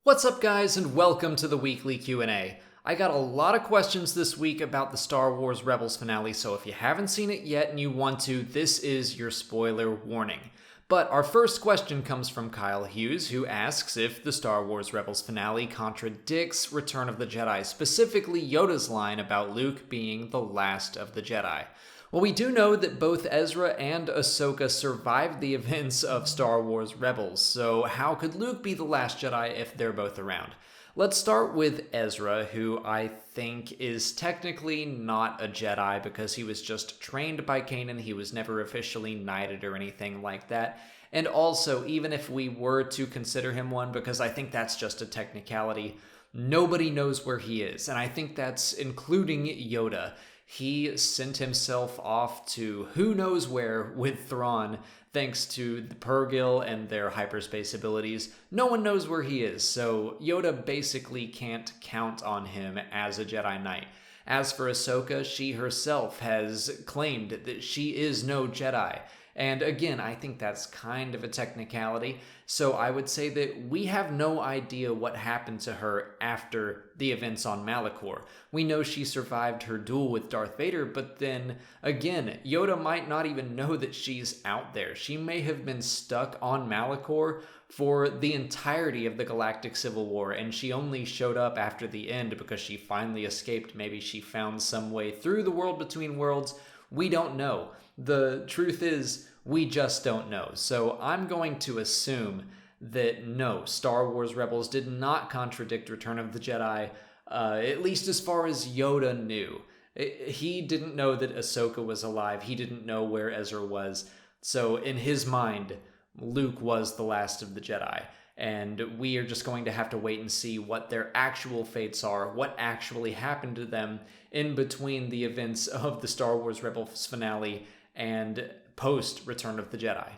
What's up, guys, and welcome to the weekly Q&A. I got a lot of questions this week about the Star Wars Rebels finale, so if you haven't seen it yet and you want to, this is your spoiler warning. But our first question comes from Kyle Hughes, who asks if the Star Wars Rebels finale contradicts Return of the Jedi, specifically Yoda's line about Luke being the last of the Jedi. Well, we do know that both Ezra and Ahsoka survived the events of Star Wars Rebels, so how could Luke be the last Jedi if they're both around? Let's start with Ezra, who I think is technically not a Jedi because he was just trained by Kanan. He was never officially knighted or anything like that. And also, even if we were to consider him one, because I think that's just a technicality, nobody knows where he is. And I think that's including Yoda. He sent himself off to who knows where with Thrawn, thanks to the Purrgil and their hyperspace abilities. No one knows where he is, so Yoda basically can't count on him as a Jedi Knight. As for Ahsoka, she herself has claimed that she is no Jedi. And again, I think that's kind of a technicality, so I would say that we have no idea what happened to her after the events on Malachor. We know she survived her duel with Darth Vader, but then, again, Yoda might not even know that she's out there. She may have been stuck on Malachor for the entirety of the Galactic Civil War, and she only showed up after the end because she finally escaped. Maybe she found some way through the world between worlds. We don't know. The truth is, we just don't know. So I'm going to assume that no, Star Wars Rebels did not contradict Return of the Jedi, at least as far as Yoda knew. He didn't know that Ahsoka was alive. He didn't know where Ezra was. So in his mind, Luke was the last of the Jedi. And we are just going to have to wait and see what their actual fates are, what actually happened to them in between the events of the Star Wars Rebels finale and post Return of the Jedi.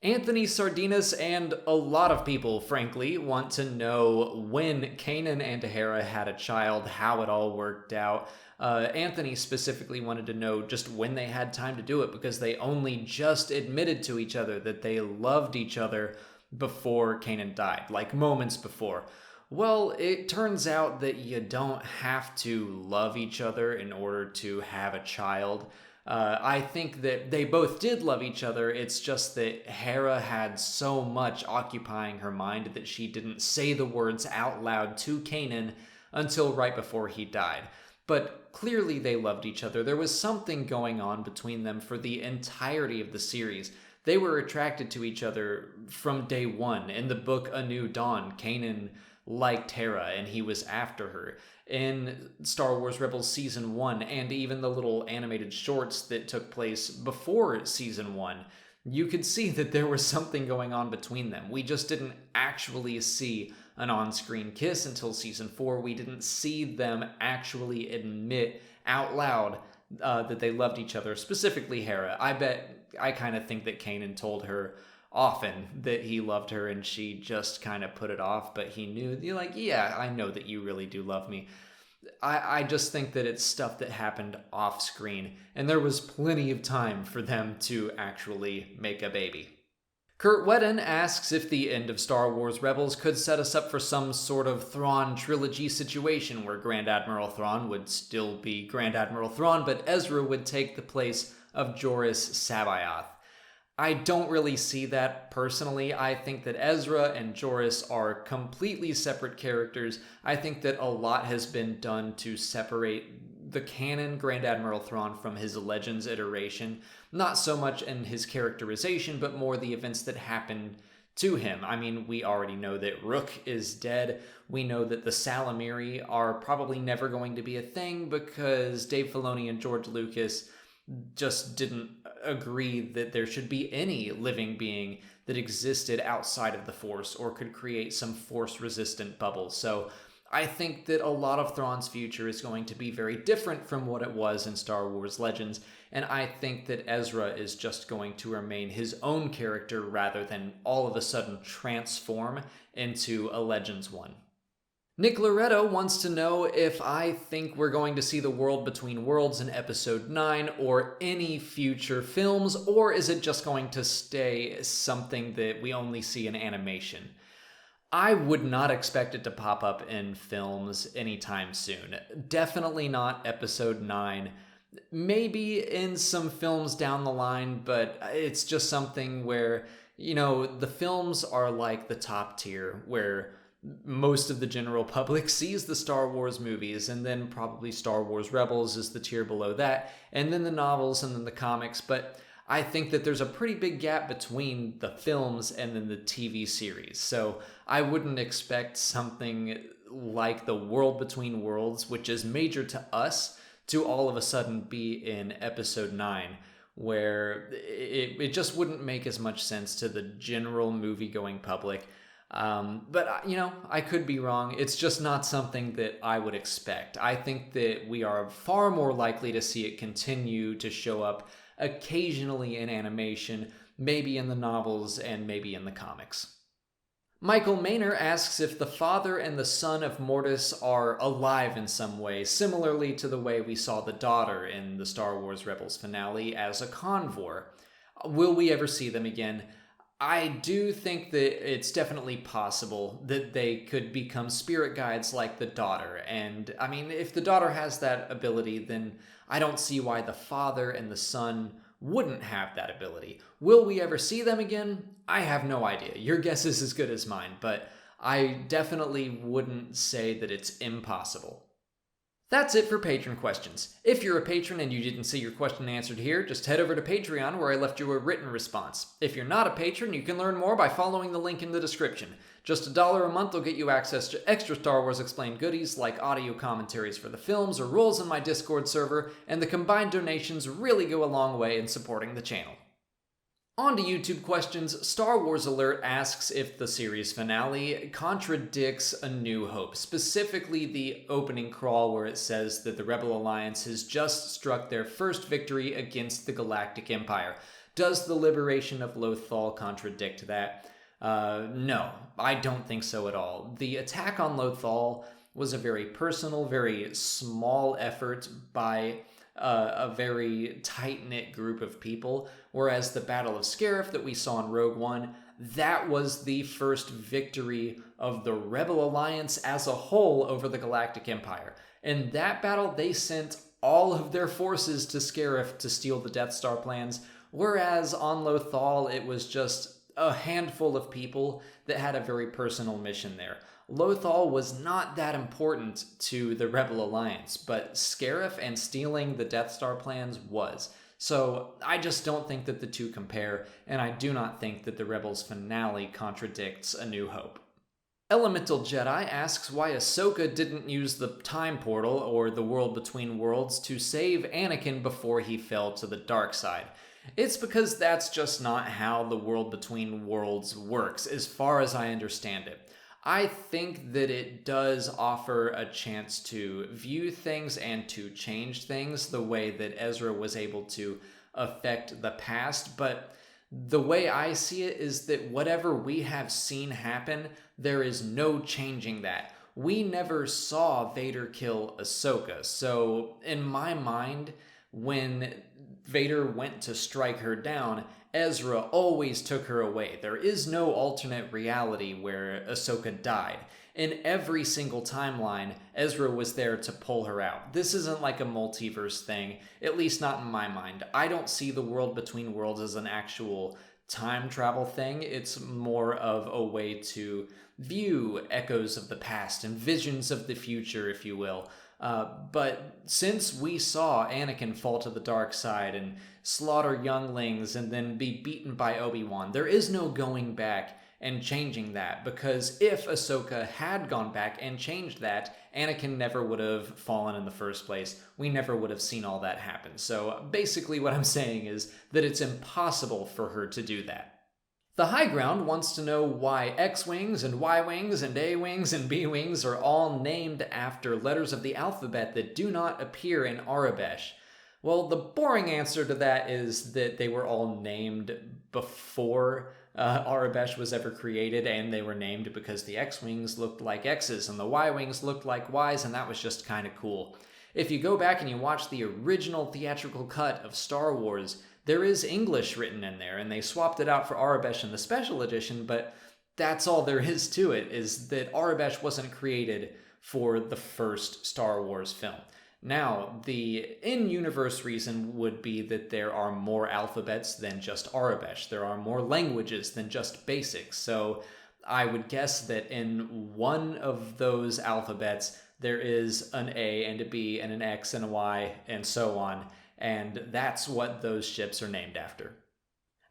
Anthony Sardinas and a lot of people, frankly, want to know when Kanan and Hera had a child, how it all worked out. Anthony specifically wanted to know just when they had time to do it because they only just admitted to each other that they loved each other before Kanan died, like moments before. Well, it turns out that you don't have to love each other in order to have a child. I think that they both did love each other. It's just that Hera had so much occupying her mind that she didn't say the words out loud to Kanan until right before he died. But clearly they loved each other. There was something going on between them for the entirety of the series. They were attracted to each other from day one. In the book A New Dawn, Kanan liked Hera and he was after her. In Star Wars Rebels Season 1 and even the little animated shorts that took place before Season 1, you could see that there was something going on between them. We just didn't actually see an on-screen kiss until Season 4. We didn't see them actually admit out loud that they loved each other, specifically Hera. I kind of think that Kanan told her often that he loved her and she just kind of put it off, but he knew, you're like, yeah, I know that you really do love me. I just think that it's stuff that happened off screen, and there was plenty of time for them to actually make a baby. Kurt Wedden asks if the end of Star Wars Rebels could set us up for some sort of Thrawn trilogy situation where Grand Admiral Thrawn would still be Grand Admiral Thrawn, but Ezra would take the place of Joruus C'baoth. I don't really see that personally. I think that Ezra and Joruus are completely separate characters. I think that a lot has been done to separate the canon Grand Admiral Thrawn from his Legends iteration. Not so much in his characterization, but more the events that happened to him. I mean, we already know that Rook is dead. We know that the Salamiri are probably never going to be a thing because Dave Filoni and George Lucas just didn't agree that there should be any living being that existed outside of the Force or could create some Force-resistant bubble. So I think that a lot of Thrawn's future is going to be very different from what it was in Star Wars Legends, and I think that Ezra is just going to remain his own character rather than all of a sudden transform into a Legends one. Nick Laureta wants to know if I think we're going to see the world between worlds in Episode 9 or any future films, or is it just going to stay something that we only see in animation? I would not expect it to pop up in films anytime soon. Definitely not episode 9. Maybe in some films down the line, but it's just something where, the films are like the top tier, where most of the general public sees the Star Wars movies, and then probably Star Wars Rebels is the tier below that, and then the novels, and then the comics. But I think that there's a pretty big gap between the films and then the TV series. So I wouldn't expect something like The World Between Worlds, which is major to us, to all of a sudden be in episode 9, where it just wouldn't make as much sense to the general movie-going public. But, I could be wrong. It's just not something that I would expect. I think that we are far more likely to see it continue to show up occasionally in animation, maybe in the novels, and maybe in the comics. Michael Maynor asks if the father and the son of Mortis are alive in some way, similarly to the way we saw the daughter in the Star Wars Rebels finale as a convor. Will we ever see them again? I do think that it's definitely possible that they could become spirit guides like the daughter. And, I mean, if the daughter has that ability, then I don't see why the father and the son wouldn't have that ability. Will we ever see them again? I have no idea. Your guess is as good as mine, but I definitely wouldn't say that it's impossible. That's it for patron questions. If you're a patron and you didn't see your question answered here, just head over to Patreon where I left you a written response. If you're not a patron, you can learn more by following the link in the description. Just $1 a month will get you access to extra Star Wars Explained goodies like audio commentaries for the films or roles in my Discord server, and the combined donations really go a long way in supporting the channel. On to YouTube questions. Star Wars Alert asks if the series finale contradicts A New Hope, specifically the opening crawl where it says that the Rebel Alliance has just struck their first victory against the Galactic Empire. Does the liberation of Lothal contradict that? No, I don't think so at all. The attack on Lothal was a very personal, very small effort by a very tight-knit group of people, whereas the Battle of Scarif that we saw in Rogue One, that was the first victory of the Rebel Alliance as a whole over the Galactic Empire. In that battle, they sent all of their forces to Scarif to steal the Death Star plans, whereas on Lothal, it was just a handful of people that had a very personal mission there. Lothal was not that important to the Rebel Alliance, but Scarif and stealing the Death Star plans was. So I just don't think that the two compare, and I do not think that the Rebels finale contradicts A New Hope. Elemental Jedi asks why Ahsoka didn't use the time portal, or the world between worlds, to save Anakin before he fell to the dark side. It's because that's just not how the world between worlds works, as far as I understand it. I think that it does offer a chance to view things and to change things the way that Ezra was able to affect the past, but the way I see it is that whatever we have seen happen, there is no changing that. We never saw Vader kill Ahsoka, so in my mind, when Vader went to strike her down, Ezra always took her away. There is no alternate reality where Ahsoka died. In every single timeline, Ezra was there to pull her out. This isn't like a multiverse thing, at least not in my mind. I don't see the world between worlds as an actual time travel thing. It's more of a way to view echoes of the past and visions of the future, if you will. But since we saw Anakin fall to the dark side and slaughter younglings and then be beaten by Obi-Wan, there is no going back and changing that, because if Ahsoka had gone back and changed that, Anakin never would have fallen in the first place. We never would have seen all that happen. So basically what I'm saying is that it's impossible for her to do that. The High Ground wants to know why X-Wings and Y-Wings and A-Wings and B-Wings are all named after letters of the alphabet that do not appear in Arabesh. Well, the boring answer to that is that they were all named before Arabesh was ever created, and they were named because the X-Wings looked like X's and the Y-Wings looked like Y's, and that was just kind of cool. If you go back and you watch the original theatrical cut of Star Wars, there is English written in there, and they swapped it out for Arabesh in the special edition, but that's all there is to it, is that Aurebesh wasn't created for the first Star Wars film. Now, the in-universe reason would be that there are more alphabets than just Aurebesh. There are more languages than just basic. So I would guess that in one of those alphabets, there is an A and a B and an X and a Y and so on. And that's what those ships are named after.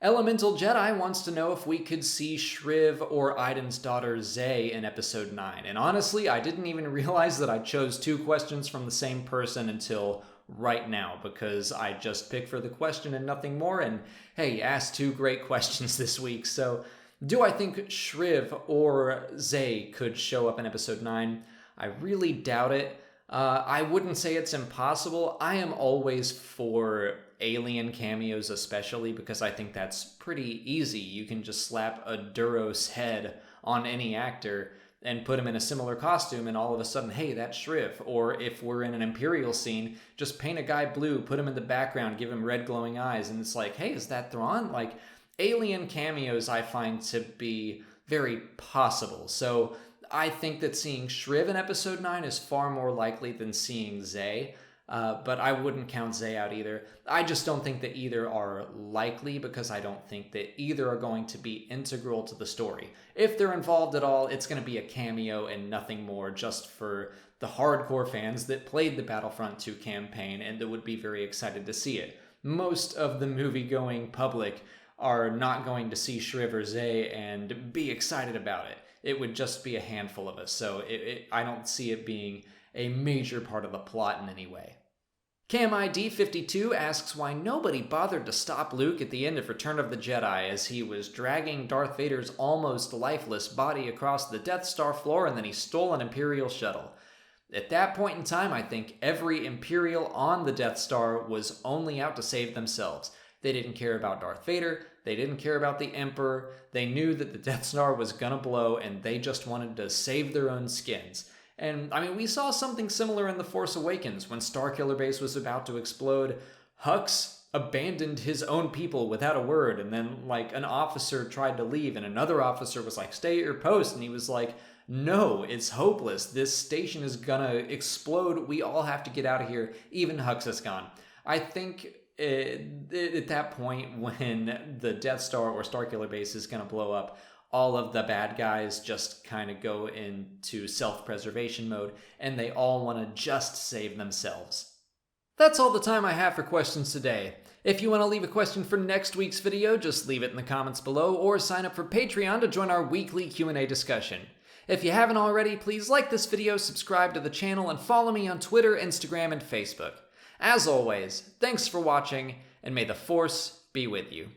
Elemental Jedi wants to know if we could see Shriv or Iden's daughter Zay in Episode 9. And honestly, I didn't even realize that I chose 2 questions from the same person until right now, because I just picked for the question and nothing more. And hey, asked 2 great questions this week. So do I think Shriv or Zay could show up in Episode 9? I really doubt it. I wouldn't say it's impossible. I am always for alien cameos, especially because I think that's pretty easy. You can just slap a Duros head on any actor and put him in a similar costume, and all of a sudden, hey, that's Shriv. Or if we're in an Imperial scene, just paint a guy blue, put him in the background, give him red glowing eyes, and it's like, hey, is that Thrawn? Like, alien cameos I find to be very possible. So I think that seeing Shriv in Episode 9 is far more likely than seeing Zay. But I wouldn't count Zay out either. I just don't think that either are likely, because I don't think that either are going to be integral to the story. If they're involved at all, it's going to be a cameo and nothing more, just for the hardcore fans that played the Battlefront 2 campaign and that would be very excited to see it. Most of the movie-going public are not going to see Shriv or Zay and be excited about it. It would just be a handful of us, so I don't see it being a major part of the plot in any way. Cam ID 52 asks why nobody bothered to stop Luke at the end of Return of the Jedi as he was dragging Darth Vader's almost lifeless body across the Death Star floor, and then he stole an Imperial shuttle. At that point in time, I think every Imperial on the Death Star was only out to save themselves. They didn't care about Darth Vader, they didn't care about the Emperor, they knew that the Death Star was gonna blow, and they just wanted to save their own skins. And, I mean, we saw something similar in The Force Awakens. When Starkiller Base was about to explode, Hux abandoned his own people without a word, and then, like, an officer tried to leave, and another officer was like, stay at your post, and he was like, no, it's hopeless. This station is gonna explode. We all have to get out of here. Even Hux is gone. I think at that point, when the Death Star or Starkiller Base is gonna blow up, all of the bad guys just kind of go into self-preservation mode, and they all want to just save themselves. That's all the time I have for questions today. If you want to leave a question for next week's video, just leave it in the comments below, or sign up for Patreon to join our weekly Q&A discussion. If you haven't already, please like this video, subscribe to the channel, and follow me on Twitter, Instagram, and Facebook. As always, thanks for watching, and may the Force be with you.